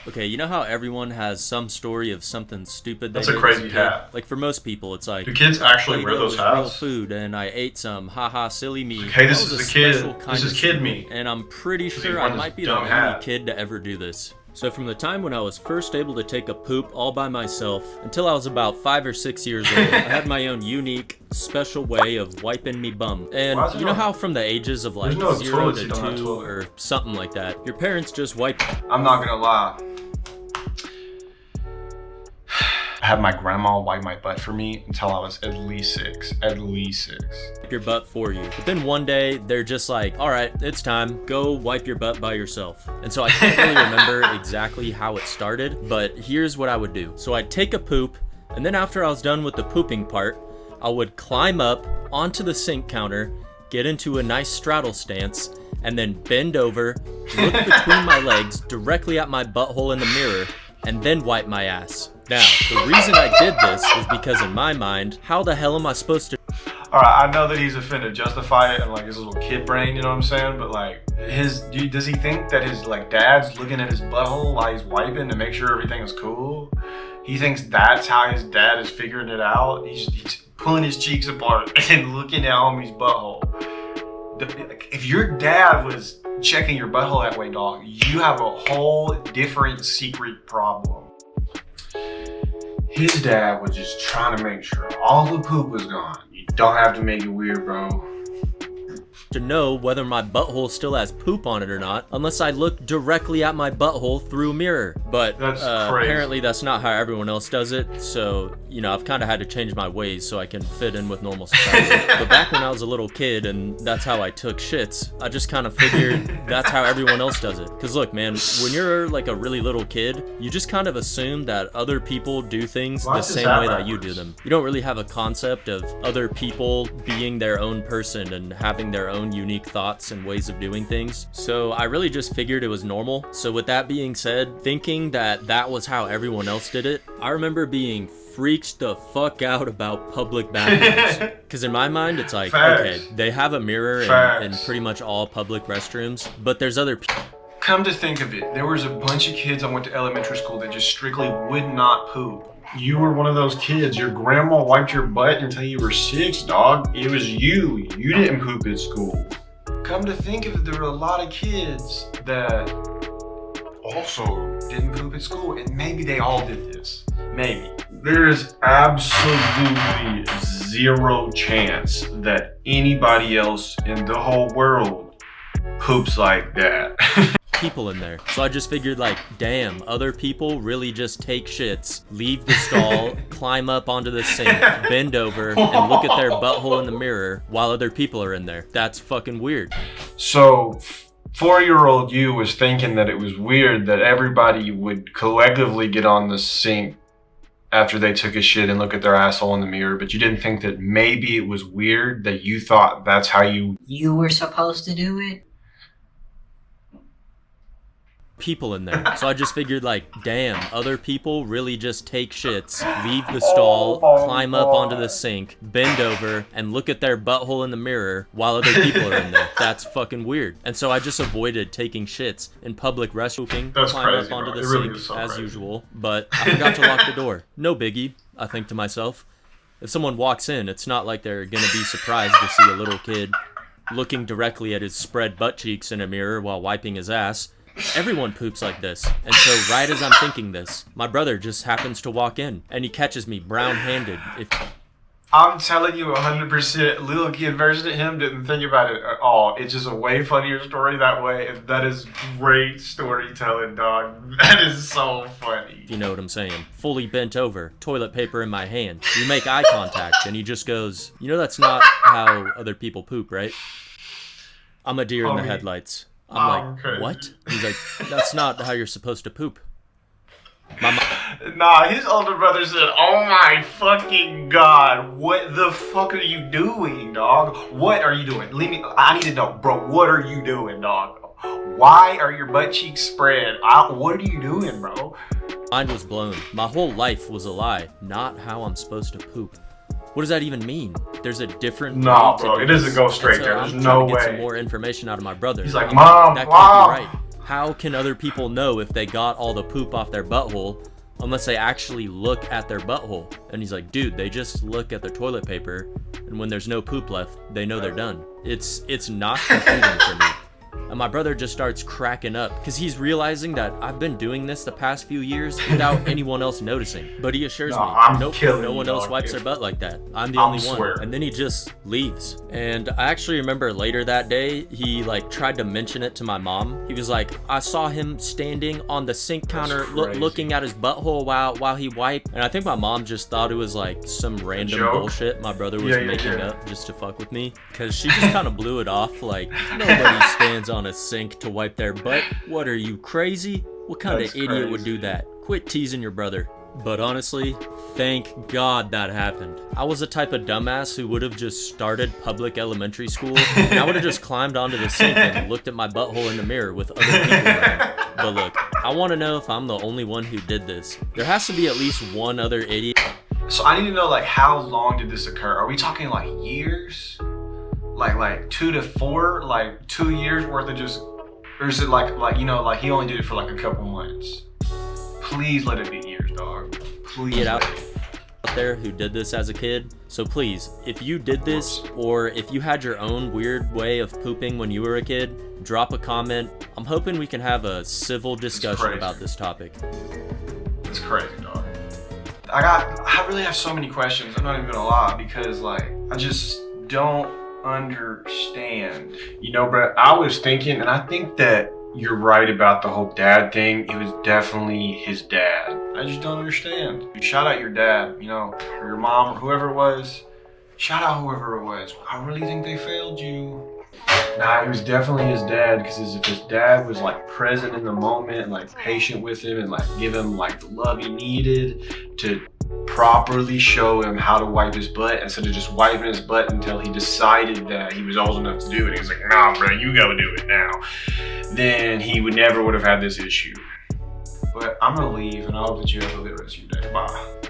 Okay, you know how everyone has some story of something stupid they That's a did as crazy kid? hat. Like for most people, it's like Do kids actually wear Play-Doh those was real hats? food, and I ate some. Haha, silly me. Hey, this That was is a kid. special kind This is of kid stupid, me. and I'm pretty he sure wore I this might be the dumb only hat. kid to ever do this. So from the time when I was first able to take a poop all by myself until I was about 5 or 6 years old, I had my own unique, special way of wiping me bum. And Why is there you know no- how from the ages of like There's no 0 toilet to seat on that 2 toilet. or something like that, your parents just wipe I'm not gonna lie. I had my grandma wipe my butt for me until I was at least 6. At least 6. your butt for you. But then one day they're just like, all right, it's time. Go wipe your butt by yourself. And so I can't really remember exactly how it started, but here's what I would do. So I'd take a poop, and then after I was done with the pooping part, I would climb up onto the sink counter, get into a nice straddle stance, and then bend over, look between my legs directly at my butthole in the mirror, and then wipe my ass. Now, the reason I did this was because in my mind, how the hell am I supposed to Alright, I know that he's offended. Justify it in like his little kid brain, you know what I'm saying? But like, does he think that his like dad's looking at his butthole while he's wiping to make sure everything is cool? He thinks that's how his dad is figuring it out. He's pulling his cheeks apart and looking at homie's butthole. If your dad was checking your butthole that way, dog, you have a whole different secret problem. His dad was just trying to make sure all the poop was gone. You don't have to make it weird, bro. know whether my butthole still has poop on it or not unless I look directly at my butthole through a mirror. But That's crazy. apparently that's not how everyone else does it. So, you know, I've kind of had to change my ways so I can fit in with normal society. But back when I was a little kid and that's how I took shits, I just kind of figured that's how everyone else does it. Because look, man, when you're like a really little kid, you just kind of assume that other people do things Why the is same that way that you do backwards? them. You don't really have a concept of other people being their own person and having their own unique thoughts and ways of doing things. So I really just figured it was normal. So with that being said, thinking that that was how everyone else did it, I remember being freaked the fuck out about public bathrooms. Because in my mind, it's like, Facts. okay, they have a mirror in Facts. pretty much all public restrooms, but there's other people. Come to think of it, there was a bunch of kids I went to elementary school that just strictly would not poop. You were one of those kids. Your grandma wiped your butt until you were 6, dog. It was you. You didn't poop at school. Come to think of it, there were a lot of kids that also didn't poop at school, and maybe they all did this. Maybe. There is absolutely zero chance that anybody else in the whole world poops like that. People in there. So I just figured like, damn, other people really just take shits, leave the stall, climb up onto the sink, bend over, and look at their butthole in the mirror while other people are in there. That's fucking weird. So, 4-year-old you was thinking that it was weird that everybody would collectively get on the sink after they took a shit and look at their asshole in the mirror, but you didn't think that maybe it was weird that you thought that's how you... You were supposed to do it? People in there. So I just figured like, damn, other people really just take shits, leave the stall, climb up onto the sink, bend over, and look at their butthole in the mirror while other people are in there. That's fucking weird. And so I just avoided taking shits in public restrooms, That's climb crazy, up onto bro. the It really sink is so as crazy. usual, but I forgot to lock the door. No biggie, I think to myself. If someone walks in, it's not like they're gonna be surprised to see a little kid looking directly at his spread butt cheeks in a mirror while wiping his ass. Everyone poops like this, and so right as I'm thinking this, my brother just happens to walk in, and he catches me brown-handed. I'm telling you 100%, little kid version of him didn't think about it at all. It's just a way funnier story that way, and that is great storytelling, dog. That is so funny. If you know what I'm saying. Fully bent over, toilet paper in my hand. We make eye contact, and he just goes, you know that's not how other people poop, right? I'm a deer in the Homie, headlights. I'm like, crazy. what? He's like, that's not how you're supposed to poop. Nah, his older brother said, oh my fucking god, what the fuck are you doing, dog? What are you doing? I need to know, bro, what are you doing, dog? Why are your butt cheeks spread? What are you doing, bro? Mind was blown. My whole life was a lie. Not how I'm supposed to poop. What does that even mean? There's a different Nah, way to bro, do it doesn't this. go straight And so there. I'm There's trying no to get some way. more information out of my brother. He's like, I'm Mom, that Mom. can't be right. How can other people know if they got all the poop off their butthole unless they actually look at their butthole? And he's like, dude, they just look at their toilet paper, and when there's no poop left, they know they're done. It's not computing for me. And my brother just starts cracking up because he's realizing that I've been doing this the past few years without anyone else noticing. But he assures me, nope, no one else wipes their butt like that. I'm the only one. And then he just leaves. And I actually remember later that day, he like tried to mention it to my mom. He was like, I saw him standing on the sink counter looking at his butthole while he wiped. And I think my mom just thought it was like some random bullshit my brother was making up just to fuck with me. Because she just kind of blew it off like, nobody stands on a sink to wipe their butt. What are you, crazy? What kind of idiot would do that? Quit teasing your brother. But honestly, thank God that happened. I was the type of dumbass who would have just started public elementary school, and I would have just climbed onto the sink and looked at my butthole in the mirror with other people around. But look, I want to know if I'm the only one who did this. There has to be at least one other idiot. So I need to know, like, how long did this occur? Are we talking like years? Like 2 to 4, like 2 years worth of just, or is it like you know, like he only did it for like a couple months? Please let it be years, dog. Please. Get out there who did this as a kid. So please, if you did this, or if you had your own weird way of pooping when you were a kid, drop a comment. I'm hoping we can have a civil discussion about this topic. It's crazy, dog. I really have so many questions. I'm not even gonna lie, because like I just don't understand. You know, Brett, I was thinking, and I think that you're right about the whole dad thing. It was definitely his dad. I just don't understand. Shout out your dad, you know, or your mom, or whoever it was. Shout out whoever it was. I really think they failed you. Nah, it was definitely his dad, because if his dad was like present in the moment, like patient with him, and like give him like the love he needed to properly show him how to wipe his butt instead of just wiping his butt until he decided that he was old enough to do it. He was like, nah, bro, you go do it now. Then he would have had this issue. But I'm gonna leave, and I hope that you have a good rest of your day. Bye.